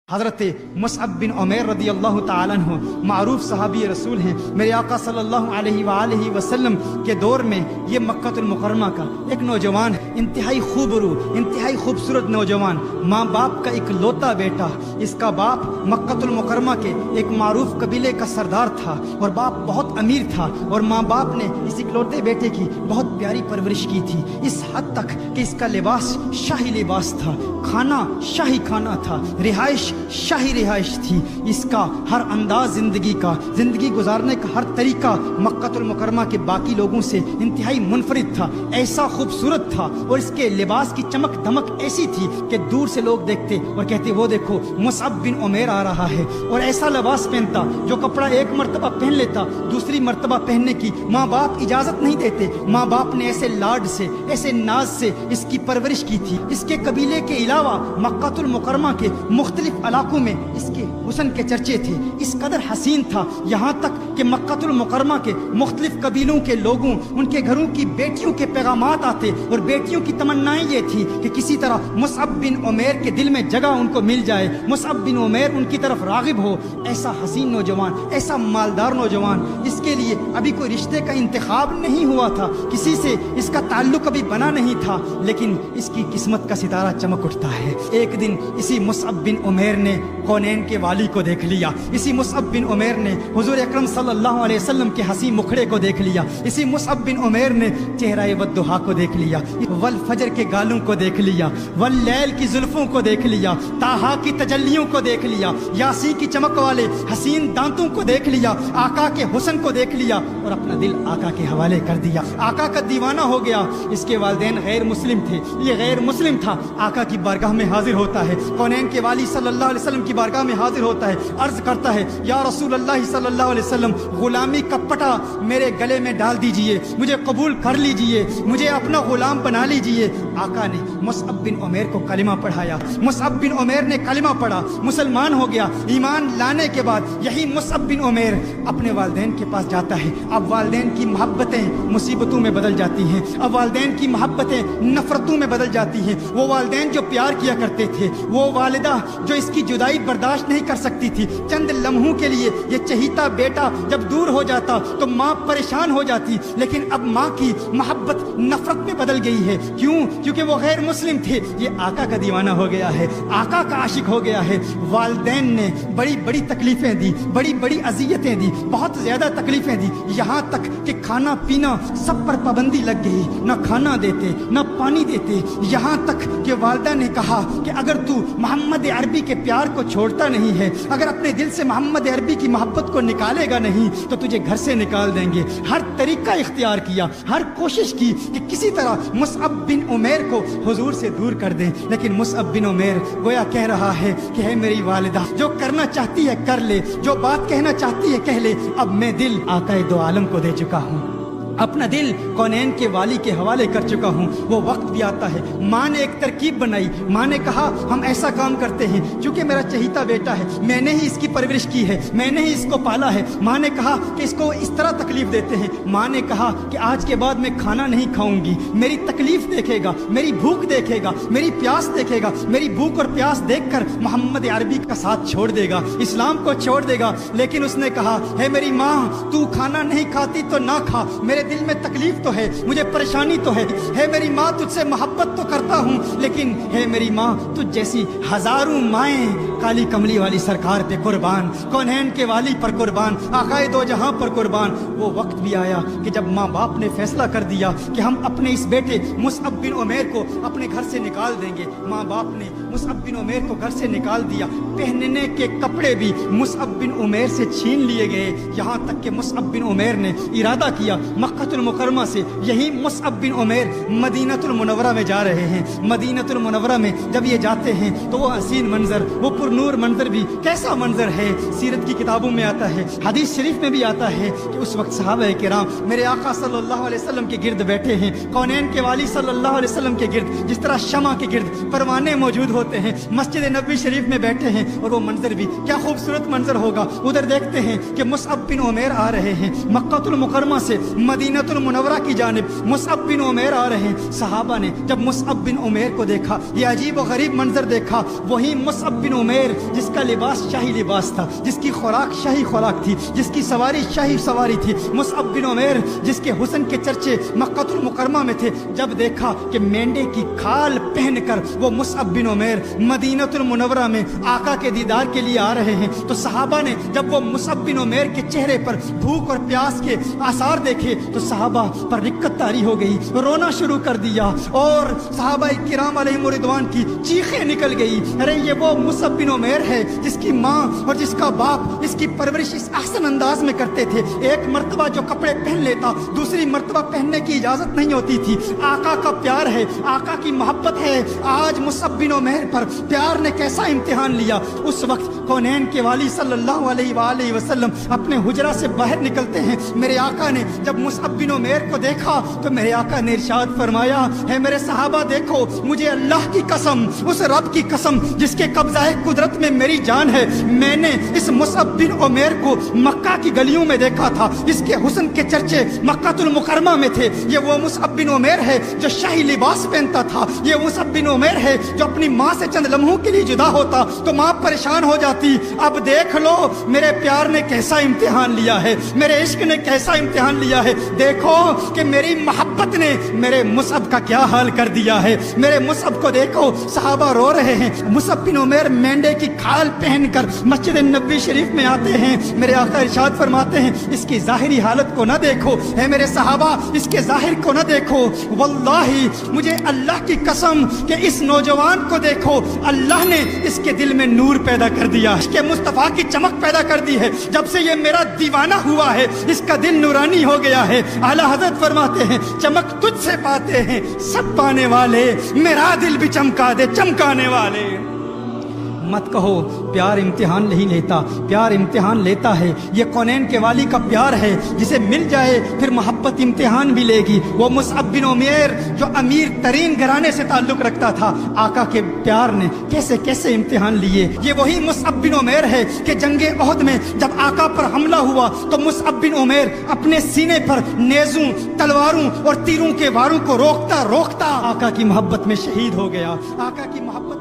حضرت مصعب بن عمیر رضی اللہ تعالیٰ عنہ معروف صحابی رسول ہیں۔ میرے آقا صلی اللہ علیہ وآلہ وسلم کے دور میں یہ مکہ المکرمہ کا ایک نوجوان ہے، انتہائی خوبرو، انتہائی خوبصورت نوجوان، ماں باپ کا ایک لوتا بیٹا۔ اس کا باپ مکہ المکرمہ کے ایک معروف قبیلے کا سردار تھا اور باپ بہت امیر تھا، اور ماں باپ نے اس اکلوتے بیٹے کی بہت پیاری پرورش کی تھی، اس حد تک کہ اس کا لباس شاہی لباس تھا، کھانا شاہی کھانا تھا، رہائش شاہی رہائش تھی۔ اس کا ہر انداز زندگی گزارنے کا ہر طریقہ مکہ المکرمہ کے باقی لوگوں سے انتہائی منفرد تھا، ایسا خوبصورت تھا، اور اس کے لباس کی چمک دمک ایسی تھی کہ دور سے لوگ دیکھتے اور کہتے وہ دیکھو مصعب بن عمیر آ رہا ہے، اور ایسا لباس پہنتا جو کپڑا ایک مرتبہ پہن لیتا دوسری مرتبہ پہننے کی ماں باپ اجازت نہیں دیتے۔ ماں باپ نے ایسے لاڈ سے، ایسے ناز سے اس کی پرورش کی تھی۔ اس کے قبیلے کے علاوہ مکہ المکرمہ کے مختلف علاقوں میں اس کے حسن کے چرچے تھے، اس قدر حسین تھا، یہاں تک کہ مکہ المکرمہ کے مختلف قبیلوں کے لوگوں، ان کے گھروں کی بیٹیوں کے پیغامات آتے، اور بیٹیوں کی تمنائیں یہ تھی کہ کسی طرح مصعب بن عمیر کے دل میں جگہ ان کو مل جائے، مصعب بن عمیر ان کی طرف راغب ہو۔ ایسا حسین نوجوان، ایسا مالدار نوجوان، اس کے لیے ابھی کوئی رشتے کا انتخاب نہیں ہوا تھا، کسی سے اس کا تعلق ابھی بنا نہیں تھا، لیکن اس کی قسمت کا ستارہ چمک اٹھتا ہے۔ ایک دن اسی مصعب بن عمیر نے کونین کے والی کو دیکھ لیا، اسی مصعب بن عمیر نے حضور اکرم صلی اللہ علیہ وسلم کے حسین مکھڑے کو دیکھ لیا، اسی مصعب بن عمیر نے چہرہ والضحیٰ کو دیکھ لیا، والفجر کے گالوں کو دیکھ لیا، واللیل کی زلفوں کو دیکھ لیا، طٰہٰ کی تجلیوں کو دیکھ لیا، یاسین کی چمک والے حسین دانتوں کو دیکھ لیا، آقا کے حسن کو دیکھ لیا، اور اپنا دل آقا کے حوالے کر دیا، آقا کا دیوانہ ہو گیا۔ اس کے والدین غیر مسلم تھے، یہ غیر مسلم تھا، آقا کی بارگاہ میں حاضر ہوتا ہے، کونین کے والی صلی اللہ علیہ وسلم کی بارگاہ میں حاضر ہوتا ہے، عرض کرتا ہے یا رسول اللہ صلی اللہ علیہ وسلم، غلامی کا پٹا میرے گلے میں ڈال دیجئے، مجھے قبول کر لیجئے، مجھے اپنا غلام بنا لیجئے۔ آقا نے مصعب بن عمیر کو کلمہ پڑھایا، مصعب بن عمیر نے کلمہ پڑھا، مسلمان ہو گیا۔ ایمان لانے کے بعد یہی مصعب بن عمیر اپنے والدین کے پاس جاتا ہے۔ اب والدین کی محبتیں مصیبتوں میں بدل جاتی ہیں، اب والدین کی محبتیں نفرتوں میں بدل جاتی ہیں۔ وہ والدین جو پیار کیا کرتے تھے، وہ والدہ جو اس کی جدائی برداشت نہیں کر سکتی تھی، چند لمحوں کے لیے یہ چہیتا بیٹا جب دور ہو جاتا تو ماں پریشان ہو جاتی، لیکن اب ماں کی محبت نفرت میں بدل گئی ہے۔ کیوں؟ کیونکہ وہ غیر مسلم تھے، یہ آقا کا دیوانہ ہو گیا ہے، آقا کا عاشق ہو گیا ہے۔ والدین نے بڑی بڑی تکلیفیں دی، بڑی بڑی اذیتیں دی، بہت زیادہ تکلیفیں دی، یہاں تک کہ کھانا پینا سب پر پابندی لگ گئی، نہ کھانا دیتے نہ پانی دیتے، یہاں تک کہ والدہ نے کہا کہ اگر تو محمد عربی کے پیار کو چھوڑتا نہیں ہے، اگر اپنے دل سے محمد عربی کی محبت کو نکالے گا نہیں تو تجھے گھر سے نکال دیں گے۔ ہر طریقہ اختیار کیا، ہر کوشش کی کہ کسی طرح مصعب بن عمیر کو حضور سے دور کر دیں، لیکن مصعب بن عمیر گویا کہہ رہا ہے کہ ہے میری والدہ، جو کرنا چاہتی ہے کر لے، جو بات کہنا چاہتی ہے کہہ لے، اب میں دل آقا دو عالم کو دے چکا ہوں، اپنا دل کونین کے والی کے حوالے کر چکا ہوں۔ وہ وقت بھی آتا ہے، ماں نے ایک ترکیب بنائی، ماں نے کہا ہم ایسا کام کرتے ہیں، چونکہ میرا چہیتا بیٹا ہے، میں نے ہی اس کی پرورش کی ہے، میں نے ہی اس کو پالا ہے۔ ماں نے کہا کہ اس کو اس طرح تکلیف دیتے ہیں، ماں نے کہا کہ آج کے بعد میں کھانا نہیں کھاؤں گی، میری تکلیف دیکھے گا، میری بھوک دیکھے گا، میری پیاس دیکھے گا، میری بھوک اور پیاس دیکھ کر محمد عربی کا ساتھ چھوڑ دے گا، اسلام کو چھوڑ دے گا۔ لیکن اس نے کہا ہے میری ماں، تو کھانا نہیں کھاتی تو نہ کھا، میرے دل میں تکلیف تو ہے، مجھے پریشانی تو ہے میری ماں، تجھ سے محبت تو کرتا ہوں، لیکن ہے میری ماں تجھ جیسی ہزاروں مائیں کالی کملی والی سرکار پہ قربان، کونین کے والی پر قربان، آقائے دو جہاں پر قربان۔ وہ وقت بھی آیا کہ جب ماں باپ نے فیصلہ کر دیا کہ ہم اپنے اس بیٹے مصعب بن عمیر کو اپنے گھر سے نکال دیں گے۔ ماں باپ نے مصعب بن عمیر کو گھر سے نکال دیا، پہننے کے کپڑے بھی مصعب بن عمیر سے چھین لیے گئے، یہاں تک کہ مصعب بن عمیر نے ارادہ کیا مکہ المکرمہ سے یہی مصعب بن عمیر مدینہ المنورہ میں جا رہے ہیں۔ مدینہ المنورہ میں جب یہ جاتے ہیں تو وہ حسین منظر، وہ پرنور منظر بھی کیسا منظر ہے، سیرت کی کتابوں میں آتا ہے، حدیث شریف میں بھی آتا ہے کہ اس وقت صحابہ کرام میرے آقا صلی اللہ علیہ وسلم کے گرد بیٹھے ہیں، کونین کے والی صلی اللہ علیہ وسلم کے گرد، جس طرح شمع کے گرد پروانے موجود ہوتے ہوتے ہیں, مسجد نبوی شریف میں بیٹھے ہیں, اور وہ منظر بھی کیا خوبصورت منظر ہوگا. ادھر دیکھتے ہیں کہ مصعب بن عمیر آ رہے ہیں مکہ المکرمہ سے مدینہ المنورہ کی جانب. مصعب بن عمیر آ رہے ہیں. صحابہ نے جب مصعب بن عمیر کو دیکھا, یہ عجیب و غریب منظر دیکھا. وہی مصعب بن عمیر جس کا لباس شاہی لباس تھا, جس کی خوراک شاہی خوراک تھی, جس کی سواری شاہی سواری تھی. مصعب بن عمیر جس کے حسن کے چرچے مکہ المکرمہ میں تھے, جب دیکھا کہ مینڈے کی کھال پہن کر وہ مصعب بن عمیر مدینہ المنورہ میں آقا کے دیدار کے لیے آ رہے ہیں, تو صحابہ نے جب وہ مصعب بن عمیر کے چہرے پر بھوک اور پیاس کے آثار دیکھے تو صحابہ پر رکت طاری ہو گئی, رونا شروع کر دیا, اور صحابہ کرام علیہم رضوان کی چیخیں نکل گئی. ارے یہ وہ مصعب بن عمیر ہے جس کی ماں اور جس کا باپ اس کی پرورش اس احسن انداز میں کرتے تھے. ایک مرتبہ جو کپڑے پہن لیتا دوسری مرتبہ پہننے کی اجازت نہیں ہوتی تھی. آقا کا پیار ہے, آقا کی محبت ہے. آج مصعب بن عمیر پر پیار نے کیسا امتحان لیا. اس وقت کونین کے والی صلی اللہ علیہ وآلہ وسلم اپنے حجرہ سے باہر نکلتے ہیں. میرے آقا نے جب مصعب بن عمیر کو دیکھا تو میرے آقا نے ارشاد فرمایا, ہے میرے صحابہ دیکھو, مجھے اللہ کی قسم, اس رب کی قسم جس کے قبضہ قدرت میں میری جان ہے, میں نے اس مصعب بن عمیر کو مکہ کی گلیوں میں دیکھا تھا. اس کے حسن کے چرچے مکہ المکرمہ میں تھے. یہ وہ مصعب بن عمیر ہے جو شاہی لباس پہنتا تھا. یہ مصعب بن عمیر ہے جو اپنی ماں سے چند لمحوں کے لیے جدا ہوتا تو ماں پریشان ہو جاتی. اب دیکھ لو میرے پیار نے کیسا امتحان لیا ہے, میرے عشق نے کیسا امتحان لیا ہے. دیکھو کہ میری محبت نے میرے مصعب کا کیا حال کر دیا ہے. میرے مصعب کو دیکھو, صحابہ رو رہے ہیں. مصعب بن عمیر مینڈے کی کھال پہن کر مسجد نبوی شریف میں آتے ہیں. میرے آقا ارشاد فرماتے ہیں, اس کی ظاہری حالت کو نہ دیکھو, اے میرے صحابہ اس کے ظاہر کو نہ دیکھو. واللہ مجھے اللہ کی قسم کہ اس نوجوان کو دیکھو, اللہ نے اس کے دل میں نور پیدا کر دیا, اس کے مصطفیٰ کی چمک پیدا کر دی ہے. جب سے یہ میرا دیوانہ ہوا ہے اس کا دل نورانی ہو گیا ہے. اعلیٰ حضرت فرماتے ہیں, چمک تجھ سے پاتے ہیں سب پانے والے, میرا دل بھی چمکا دے چمکانے والے. مت کہو پیار امتحان نہیں لیتا, پیار امتحان لیتا ہے. یہ کونین کے والی کا پیار ہے, جسے مل جائے پھر محبت امتحان بھی لے گی. وہ مصعب بن عمیر جو امیر ترین گھرانے سے تعلق رکھتا تھا, آقا کے پیار نے کیسے کیسے امتحان لیے. یہ وہی مصعب بن عمیر ہے کہ جنگ احد میں جب آقا پر حملہ ہوا تو مصعب بن عمیر اپنے سینے پر نیزوں, تلواروں اور تیروں کے واروں کو روکتا روکتا آقا کی محبت میں شہید ہو گیا. آقا کی محبت